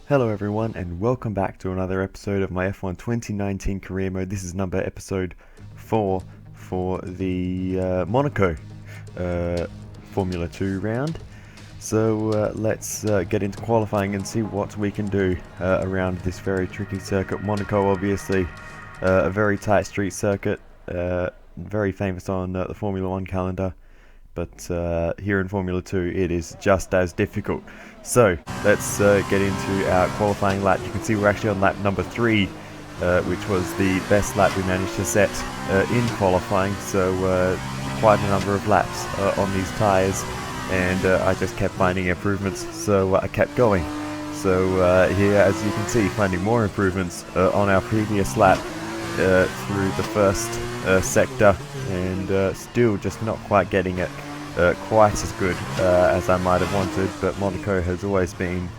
Hello everyone and welcome back to another episode of my F1 2019 career mode. This is episode 4 for the Monaco Formula 2 round. So let's get into qualifying and see what we can do around this very tricky circuit. Monaco, obviously a very tight street circuit, very famous on the Formula 1 calendar. But here in Formula 2 it is just as difficult. So let's get into our qualifying lap. You can see we're actually on lap number 3, which was the best lap we managed to set in qualifying. So quite a number of laps on these tyres, and I just kept finding improvements, so I kept going. So here, as you can see, finding more improvements on our previous lap through the first sector, and still just not quite getting it quite as good as I might have wanted. But Monaco has always been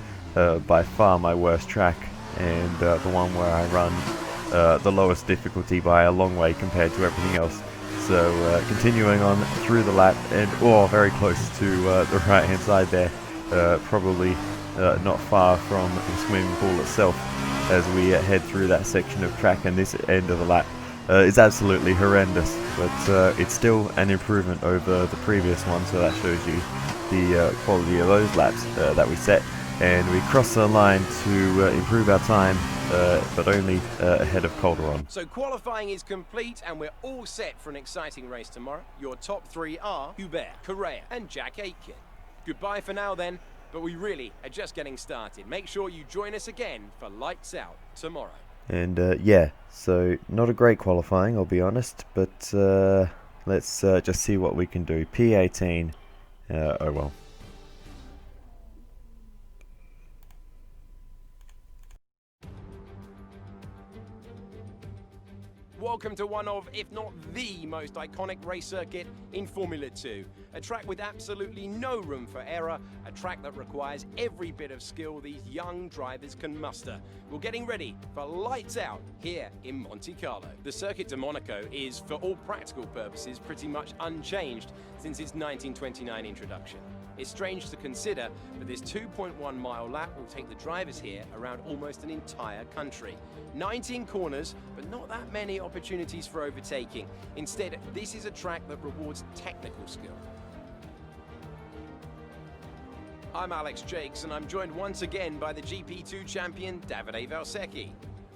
by far my worst track, and the one where I run the lowest difficulty by a long way compared to everything else. So continuing on through the lap, and very close to the right hand side there, probably not far from the swimming pool itself, as we head through that section of track. And this end of the lap is absolutely horrendous, but it's still an improvement over the previous one, so that shows you the quality of those laps that we set. And we cross the line to improve our time, but only ahead of Calderon. So qualifying is complete and we're all set for an exciting race tomorrow. Your top 3 are Hubert, Correa and Jack Aitken. Goodbye for now then, but we really are just getting started. Make sure you join us again for Lights Out tomorrow. And yeah, so not a great qualifying, I'll be honest, but let's just see what we can do. P18, oh well. Welcome to one of, if not the most iconic race circuit in Formula 2. A track with absolutely no room for error, a track that requires every bit of skill these young drivers can muster. We're getting ready for Lights Out here in Monte Carlo. The circuit to Monaco is, for all practical purposes, pretty much unchanged since its 1929 introduction. It's strange to consider, but this 2.1 mile lap will take the drivers here around almost an entire country. 19 corners, but not that many opportunities for overtaking. Instead, this is a track that rewards technical skill. I'm Alex Jakes, and I'm joined once again by the GP2 champion, Davide Valsecchi.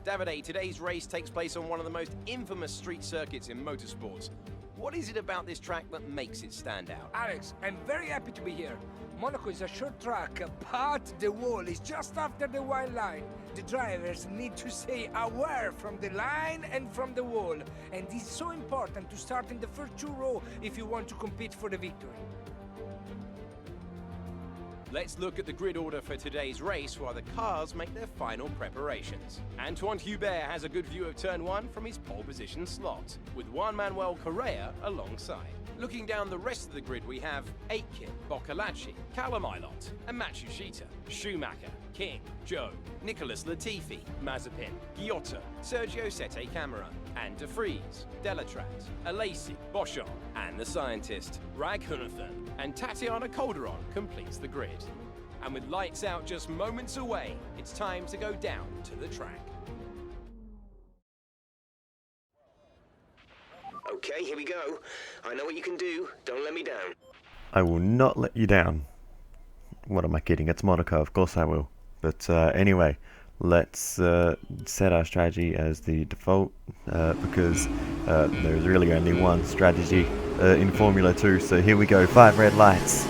Davide, today's race takes place on one of the most infamous street circuits in motorsports. What is it about this track that makes it stand out? Alex, I'm very happy to be here. Monaco is a short track, but the wall is just after the white line. The drivers need to stay aware from the line and from the wall. And it's so important to start in the first 2 rows if you want to compete for the victory. Let's look at the grid order for today's race while the cars make their final preparations. Antoine Hubert has a good view of turn 1 from his pole position slot, with Juan Manuel Correa alongside. Looking down the rest of the grid, we have Aitken, Boccolacci, Calamirot, and Matsushita, Schumacher, King, Joe, Nicholas Latifi, Mazepin, Giotta, Sergio Sette Camara, and De Vries, Delatraz, Alesi, Boschon, and the scientist, Raghunathan, and Tatiana Calderon completes the grid. And with Lights Out just moments away, it's time to go down to the track. Okay, here we go. I know what you can do. Don't let me down. I will not let you down. What am I kidding? It's Monaco, of course I will. But anyway, let's set our strategy as the default, because there's really only one strategy in Formula 2. So here we go, 5 red lights.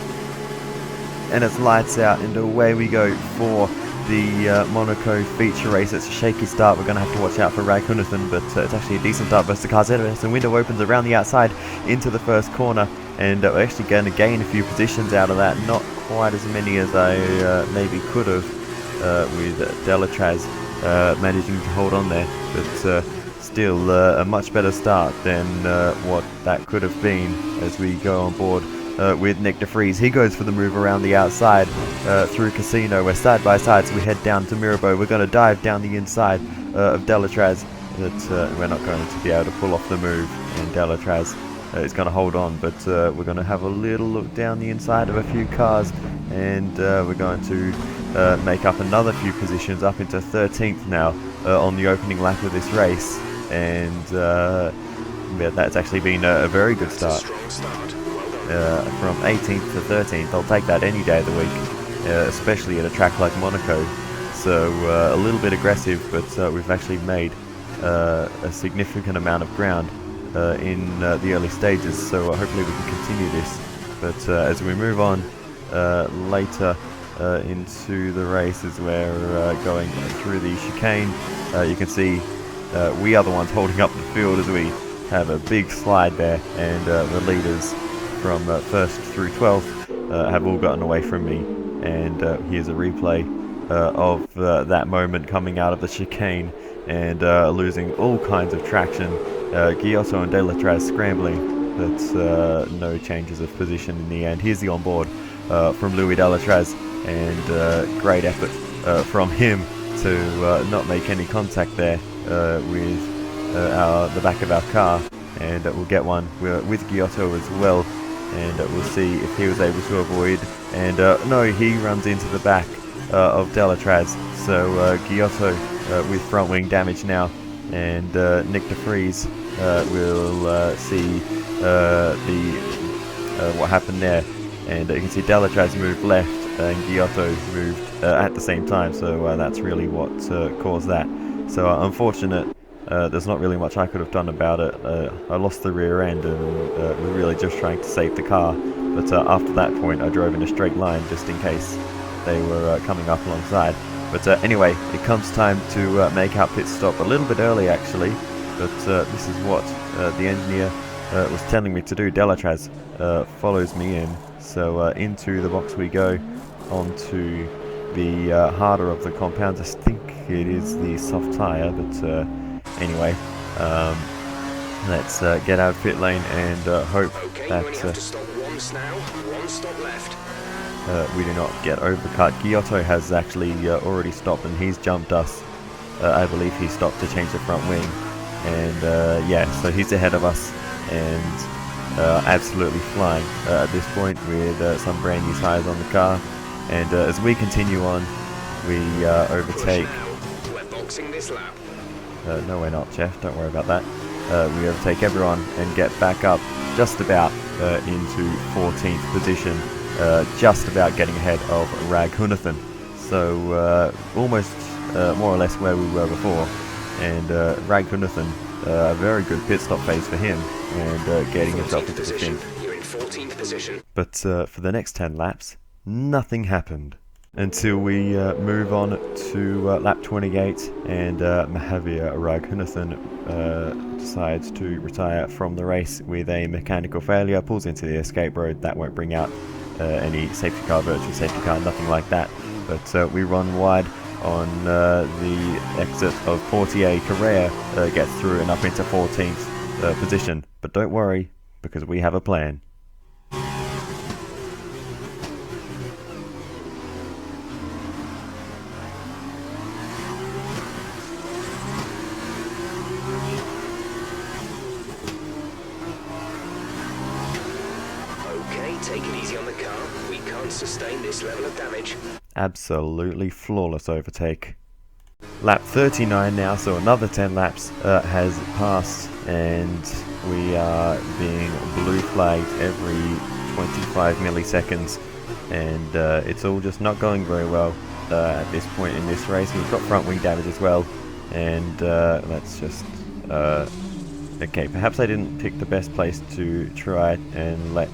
And it's lights out, and away we go for the Monaco feature race. It's a shaky start. We're going to have to watch out for Raghunathan, but it's actually a decent start versus the cars ahead of us. And window opens around the outside into the first corner, and we're actually going to gain a few positions out of that. Not quite as many as I maybe could have with Delatraz managing to hold on there, but still a much better start than what that could have been as we go on board with Nick De Vries. He goes for the move around the outside through Casino. We're side by side, so we head down to Mirabeau. We're going to dive down the inside of Delatraz, but we're not going to be able to pull off the move, and Delatraz is going to hold on, but we're going to have a little look down the inside of a few cars, and we're going to make up another few positions up into 13th now on the opening lap of this race, and that's actually been a very good start. From 18th to 13th, I'll take that any day of the week, especially at a track like Monaco. So a little bit aggressive, but we've actually made a significant amount of ground in the early stages, so hopefully we can continue this. But as we move on later into the race, as we're going through the chicane, you can see we are the ones holding up the field as we have a big slide there, and the leaders from 1st through 12th have all gotten away from me. And here's a replay of that moment coming out of the chicane and losing all kinds of traction. Giotto and Delatraz scrambling, but no changes of position in the end. Here's the onboard from Louis Delatraz, and great effort from him to not make any contact there with the back of our car, and we'll get one with Giotto as well, and we'll see if he was able to avoid, and no, he runs into the back of Delatraz, so Giotto with front wing damage now, and Nick de Vries will see what happened there, and you can see Delatraz moved left and Giotto moved at the same time, so that's really what caused that. So unfortunate. There's not really much I could have done about it. I lost the rear end and was really just trying to save the car, but after that point I drove in a straight line just in case they were coming up alongside. But anyway, it comes time to make our pit stop a little bit early actually, but this is what the engineer was telling me to do. Delatraz follows me in, so into the box we go, onto the harder of the compounds. I think it is the soft tyre, but anyway, let's get out of pit lane and hope that we do not get overcut. Giotto has actually already stopped, and he's jumped us. I believe he stopped to change the front wing, and yeah, so he's ahead of us and absolutely flying at this point with some brand new tyres on the car. And as we continue on, we overtake. We're boxing this lap. No, we're not, Jeff. Don't worry about that. We overtake everyone and get back up just about into 14th position, just about getting ahead of Rag Hunathan. So almost more or less where we were before. And Rag Hunathan, a very good pit stop phase for him, and getting himself into the pink. You're in 14th position. But for the next 10 laps, nothing happened. Until we move on to lap 28, and Mahavir Raghunathan decides to retire from the race with a mechanical failure, pulls into the escape road. That won't bring out any safety car, virtual safety car, nothing like that. But we run wide on the exit of Portier. Correa gets through and up into 14th position. But don't worry, because we have a plan. Take it easy on the car. We can't sustain this level of damage. Absolutely flawless overtake. Lap 39 now, so another 10 laps has passed, and we are being blue flagged every 25 milliseconds, and it's all just not going very well at this point in this race. We've got front wing damage as well, and let's just okay, perhaps I didn't pick the best place to try and let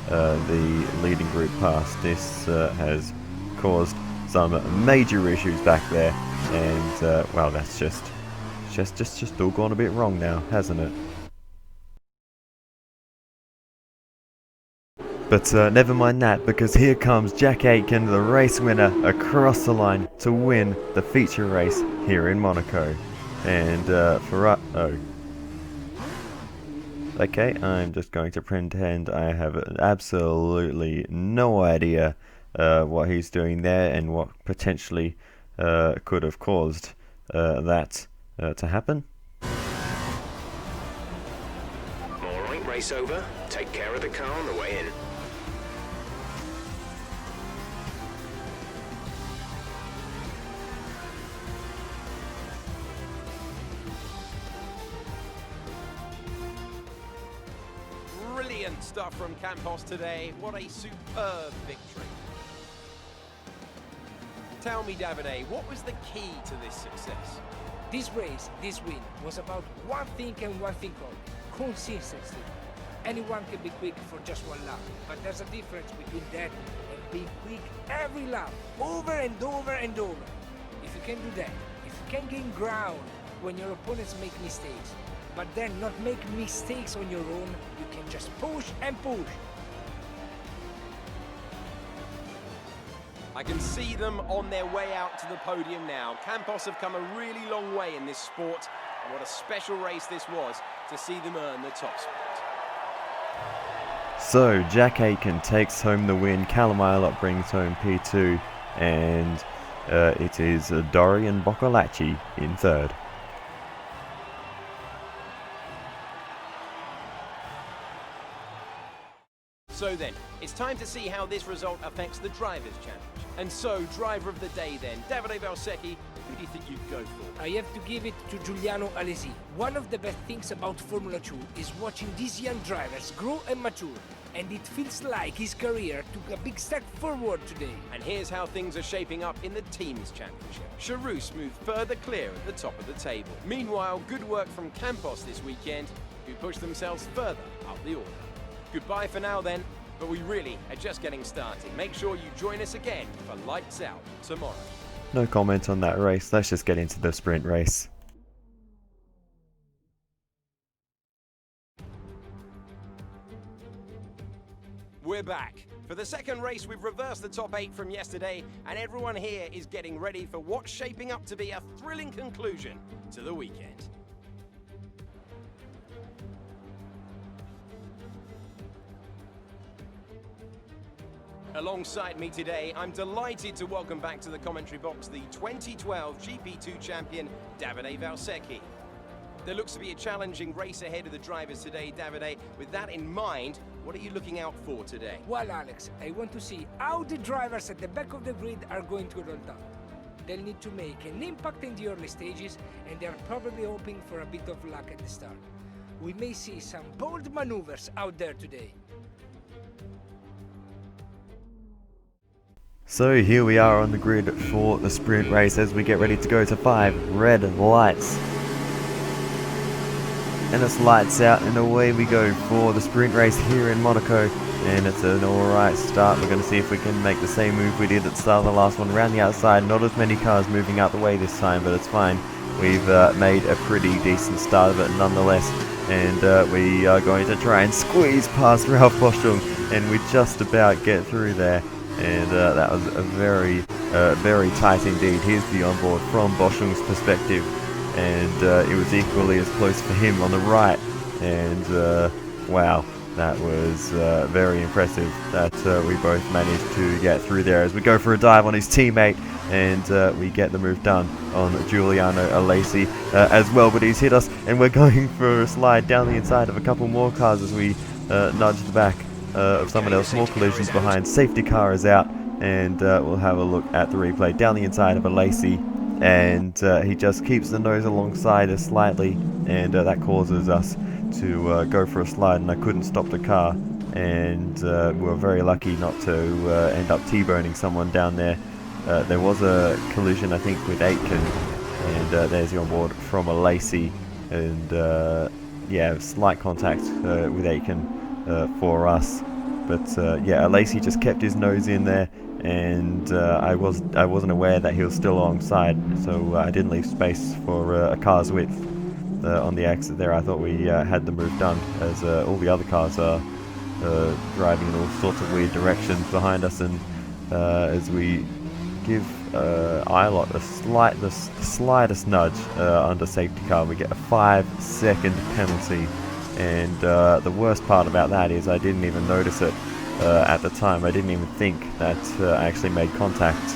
the leading group pass. This has caused some major issues back there, and well, that's just all gone a bit wrong now, hasn't it? But never mind that, because here comes Jack Aitken, the race winner, across the line to win the feature race here in Monaco. And okay, I'm just going to pretend I have absolutely no idea what he's doing there and what potentially could have caused that to happen. Alright, race over. Take care of the car on the way in. Brilliant stuff from Campos today. What a superb victory. Tell me, Davide, what was the key to this success? This race, this win, was about one thing and one thing only: consistency. Anyone can be quick for just one lap, but there's a difference between that and being quick every lap, over and over and over. If you can do that, if you can gain ground when your opponents make mistakes, but then not make mistakes on your own, you can just push and push. I can see them on their way out to the podium now. Campos have come a really long way in this sport, and what a special race this was to see them earn the top spot. So Jack Aitken takes home the win, Callum Ilott brings home P2, and it is Dorian Boccolacci in third. So then, it's time to see how this result affects the Drivers' Championship. And so, driver of the day then, Davide Valsecchi, who do you think you'd go for? I have to give it to Giuliano Alesi. One of the best things about Formula 2 is watching these young drivers grow and mature, and it feels like his career took a big step forward today. And here's how things are shaping up in the Teams' Championship. Charus moved further clear at the top of the table. Meanwhile, good work from Campos this weekend, who pushed themselves further up the order. Goodbye for now then, but we really are just getting started. Make sure you join us again for Lights Out tomorrow. No comment on that race, let's just get into the sprint race. We're back. For the second race, we've reversed the top 8 from yesterday, and everyone here is getting ready for what's shaping up to be a thrilling conclusion to the weekend. Alongside me today, I'm delighted to welcome back to the commentary box the 2012 GP2 champion, Davide Valsecchi. There looks to be a challenging race ahead of the drivers today, Davide. With that in mind, what are you looking out for today? Well, Alex, I want to see how the drivers at the back of the grid are going to roll down. They'll need to make an impact in the early stages, and they're probably hoping for a bit of luck at the start. We may see some bold maneuvers out there today. So here we are on the grid for the sprint race as we get ready to go to 5 red lights. And it's lights out and away we go for the sprint race here in Monaco. And it's an alright start. We're going to see if we can make the same move we did at the start of the last one. Around the outside, not as many cars moving out the way this time, but it's fine. We've made a pretty decent start of it nonetheless. And we are going to try and squeeze past Ralph Boschung, and we just about get through there. And that was a very tight indeed. Here's the onboard from Boschung's perspective, and it was equally as close for him on the right. And wow, that was very impressive that we both managed to get through there as we go for a dive on his teammate, and we get the move done on Giuliano Alesi as well. But he's hit us, and we're going for a slide down the inside of a couple more cars as we nudge the back of someone else. More collisions behind. Safety car is out, and we'll have a look at the replay. Down the inside of Alesi, and he just keeps the nose alongside us slightly, and that causes us to go for a slide, and I couldn't stop the car, and we were very lucky not to end up T-boning someone down there. There was a collision, I think, with Aitken, and there's the onboard from Alesi, and yeah, slight contact with Aitken for us, but yeah, Alesi just kept his nose in there, and I wasn't aware that he was still alongside, so I didn't leave space for a car's width on the exit there. I thought we had the move done, as all the other cars are driving in all sorts of weird directions behind us, and as we give Ilott the slightest nudge under safety car, we get a 5-second penalty. And the worst part about that is I didn't even notice it at the time. I didn't even think that I actually made contact.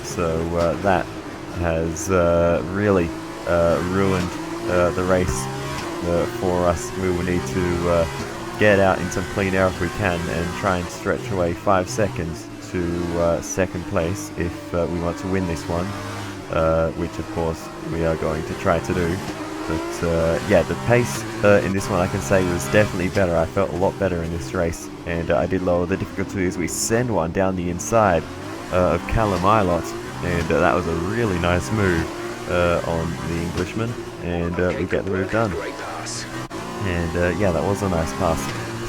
So that has really ruined the race for us. We will need to get out in some clean air if we can and try and stretch away 5 seconds to second place if we want to win this one, which of course we are going to try to do. But yeah, the pace in this one I can say was definitely better. I felt a lot better in this race, and I did lower the difficulty as we send one down the inside of Callum Ilott, and that was a really nice move on the Englishman, and we get the move done. And yeah, that was a nice pass.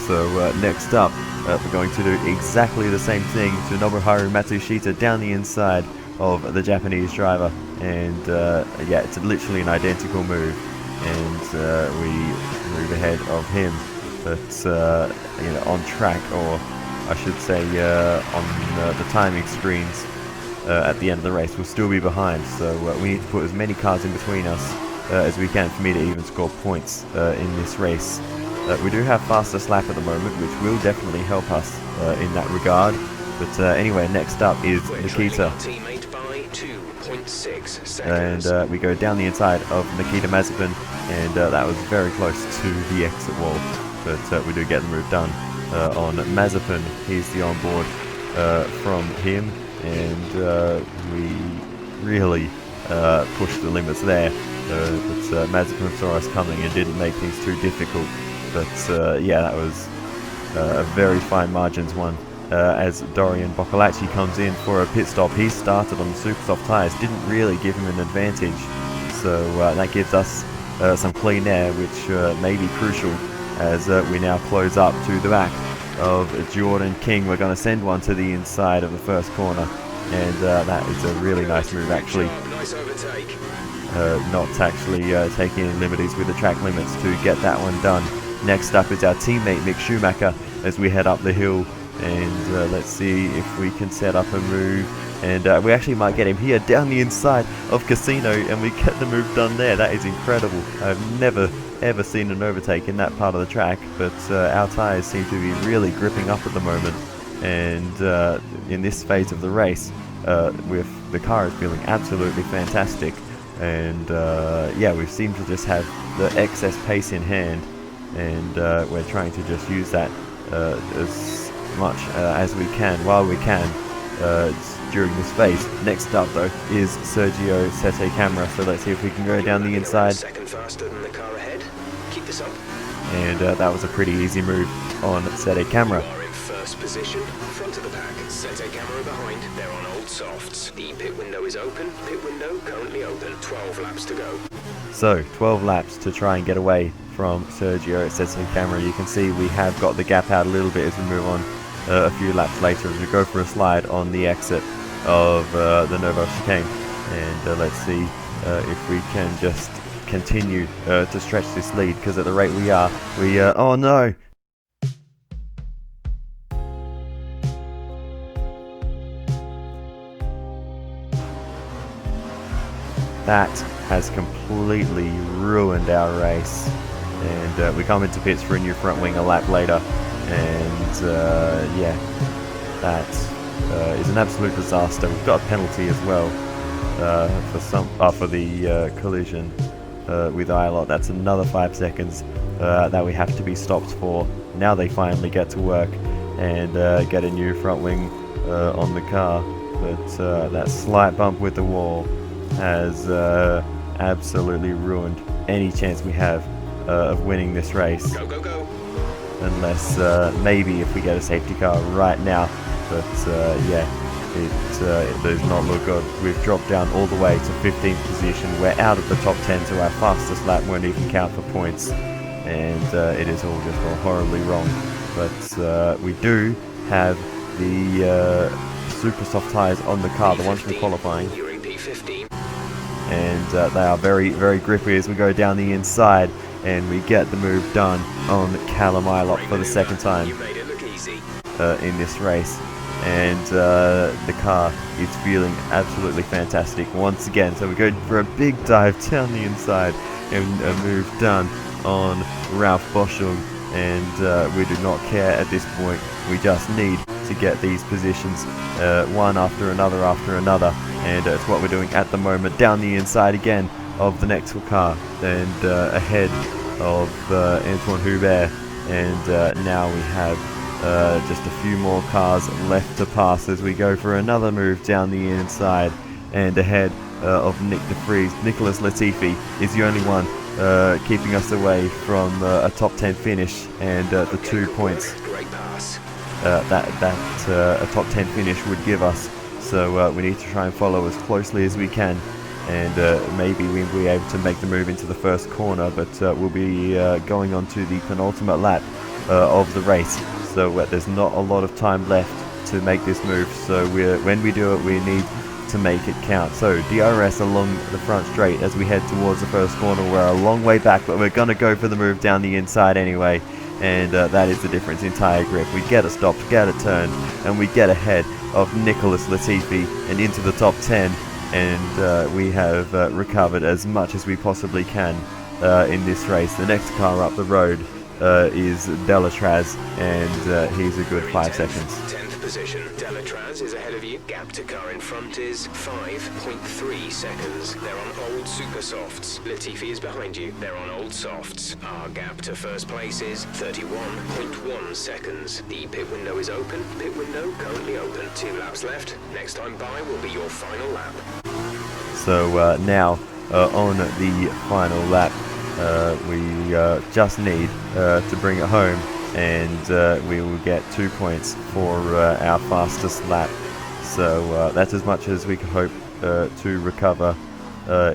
So next up, we're going to do exactly the same thing to Nobuharu Matsushita down the inside of the Japanese driver, and yeah, it's literally an identical move, and we move ahead of him, but you know, on track, or I should say on the timing screens at the end of the race, we'll still be behind, so we need to put as many cars in between us as we can for me to even score points in this race. We do have fastest lap at the moment, which will definitely help us in that regard. But anyway, next up is Nikita. And we go down the inside of Nikita Mazepin, and that was very close to the exit wall. But we do get the move done on Mazepin. He's the onboard from him, and we really pushed the limits there. But Mazepin saw us coming and didn't make things too difficult. But yeah, that was a very fine margins one. As Dorian Boccolacci comes in for a pit stop, he started on the super soft tyres, didn't really give him an advantage. So that gives us some clean air, which may be crucial as we now close up to the back of Jordan King. We're going to send one to the inside of the first corner, and that is a really nice move actually. Not actually taking any liberties with the track limits to get that one done. Next up is our teammate Mick Schumacher as we head up the hill, and let's see if we can set up a move, and we actually might get him here down the inside of Casino, and we get the move done there. That is incredible. I've never ever seen an overtake in that part of the track, but our tyres seem to be really gripping up at the moment, and in this phase of the race with the car is feeling absolutely fantastic, and yeah, we seem to just have the excess pace in hand, and we're trying to just use that as much as we can while we can during this phase. Next up though is Sergio Sette Camera, so let's see if we can go down the inside. Second faster than the car ahead. Keep this up. And that was a pretty easy move on Sette Camera. You are in first position, front of the pack. Sette Camera behind. They're on old softs. The pit window is open. Pit window currently open. 12 laps to go. So 12 laps to try and get away from Sergio Sette Camera. You can see we have got the gap out a little bit as we move on a few laps later as we go for a slide on the exit of the Novo chicane, and let's see if we can just continue to stretch this lead, because at the rate we are, oh no! That has completely ruined our race, and we come into pits for a new front wing a lap later, and yeah, that is an absolute disaster. We've got a penalty as well for the collision with Ilott. That's another 5 seconds that we have to be stopped for. Now they finally get to work and get a new front wing on the car, but that slight bump with the wall has absolutely ruined any chance we have of winning this race. Go, go, go. Unless maybe if we get a safety car right now, but yeah, it does not look good. We've dropped down all the way to 15th position. We're out of the top 10, so our fastest lap won't even count for points, and it is all just gone horribly wrong. But we do have the super soft tyres on the car, the ones from qualifying, You're in P15. and they are very, very grippy as we go down the inside, and we get the move done on Callum Ilott for the second time You made it look easy. in this race, and the car is feeling absolutely fantastic once again. So we go for a big dive down the inside and a move done on Ralph Boschung, and we do not care at this point. We just need to get these positions one after another, and it's what we're doing at the moment. Down the inside again of the next car, and ahead of Antoine Hubert, and now we have just a few more cars left to pass as we go for another move down the inside, and ahead of Nick de Vries. Nicholas Latifi is the only one keeping us away from a top 10 finish and the 2 points Great pass. that a top 10 finish would give us. So we need to try and follow as closely as we can, and maybe we'll be able to make the move into the first corner, but we'll be going on to the penultimate lap of the race, so there's not a lot of time left to make this move, so when we do it we need to make it count. So DRS along the front straight as we head towards the first corner. We're a long way back, but we're going to go for the move down the inside anyway, and that is the difference in tyre grip. We get a stop, get a turn, and we get ahead of Nicholas Latifi and into the top 10, and we have recovered as much as we possibly can in this race. The next car up the road is Delatraz, and he's a good 5 seconds. 10th position. Delatraz is ahead of you. Gap to car in front is 5.3 seconds. They're on old super softs. Latifi is behind you. They're on old softs. Our gap to first place is 31.1 seconds. The pit window is open. Pit window currently open. 2 laps left. Next time by will be your final lap. So now on the final lap, we just need to bring it home, and we will get 2 points for our fastest lap. So that's as much as we can hope to recover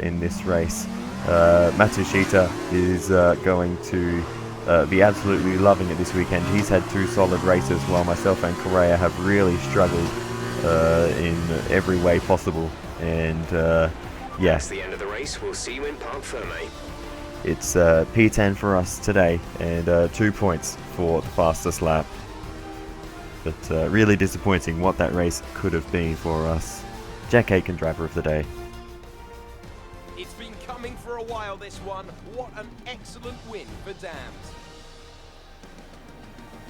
in this race. Matsushita is going to be absolutely loving it this weekend. He's had 2 solid races, while myself and Correa have really struggled in every way possible. And yeah, That's the end of the race. We'll see you in Parc Ferme. it's P10 for us today, and 2 points for the fastest lap. But really disappointing what that race could have been for us. Jack Aitken, driver of the day. It's been coming for a while, this one. What an excellent win for Dams.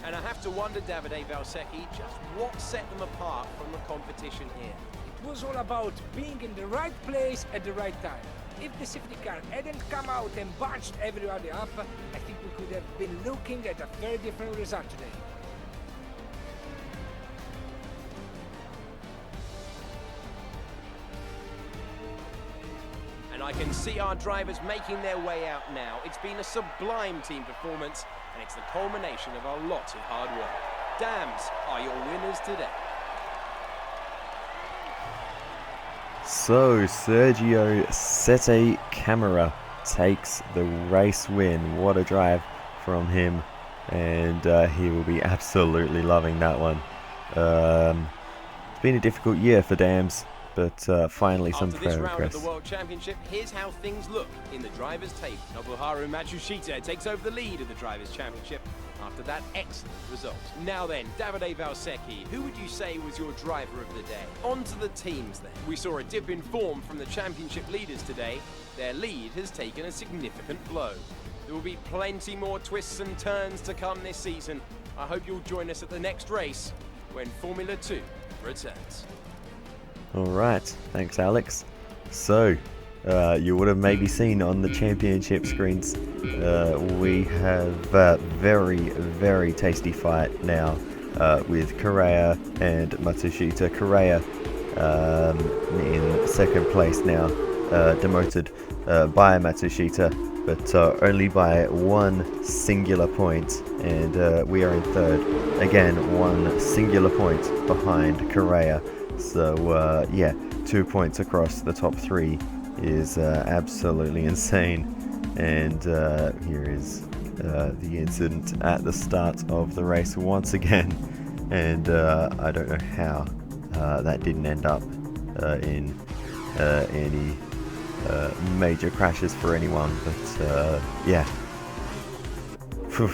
And I have to wonder, Davide Valsecchi, just what set them apart from the competition here. It was all about being in the right place at the right time. If the safety car hadn't come out and bunched everybody up, I think we could have been looking at a very different result today. And I can see our drivers making their way out now. It's been a sublime team performance, and it's the culmination of a lot of hard work. Dams are your winners today. So Sergio Sette Camera takes the race win. What a drive from him, and he will be absolutely loving that one. It's been a difficult year for Dams, but finally some After this round of progress. the World Championship, here's how things look in the drivers' table. Nobuharu Matsushita takes over the lead of the drivers' championship after that excellent result. Now then, Davide Valsecchi, who would you say was your driver of the day? On to the teams then. We saw a dip in form from the championship leaders today. Their lead has taken a significant blow. There will be plenty more twists and turns to come this season. I hope you'll join us at the next race when Formula 2 returns. Alright, thanks Alex. So, you would have maybe seen on the championship screens, we have a very tasty fight now with Correa and Matsushita. Correa in second place now, demoted by Matsushita, but only by 1 singular point, and we are in third. Again, 1 singular point behind Correa. So yeah, 2 points across the top 3 is absolutely insane. And here is the incident at the start of the race once again, and I don't know how that didn't end up in any major crashes for anyone, but yeah.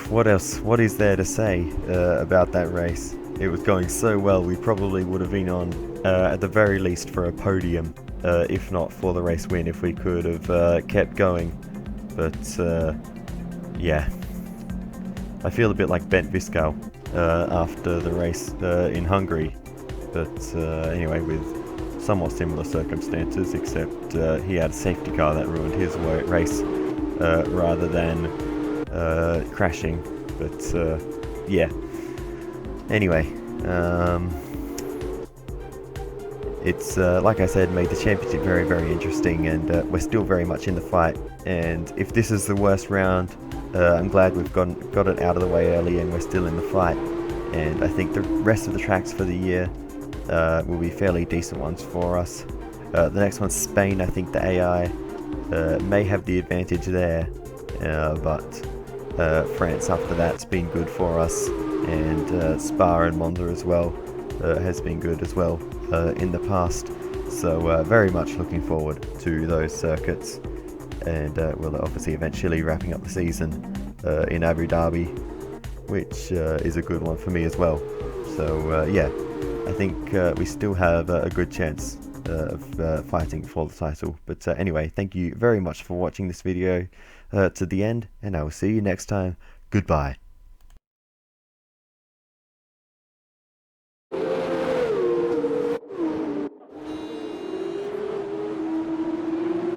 What else? What is there to say about that race? It was going so well, we probably would have been on at the very least for a podium, if not for the race win, if we could have kept going. But yeah, I feel a bit like Bent Viscal after the race in Hungary, but anyway, with somewhat similar circumstances, except he had a safety car that ruined his race rather than crashing. But yeah, anyway, it's like I said, made the championship very, very interesting, and we're still very much in the fight. And if this is the worst round, I'm glad we've got it out of the way early and we're still in the fight. And I think the rest of the tracks for the year will be fairly decent ones for us. The next one's Spain. I think the AI may have the advantage there, but France after that's been good for us, and Spa and Monza as well has been good as well in the past. So very much looking forward to those circuits, and we'll obviously eventually wrapping up the season in Abu Dhabi, which is a good one for me as well. So yeah, I think we still have a good chance of fighting for the title. But anyway, thank you very much for watching this video to the end, and I will see you next time. Goodbye.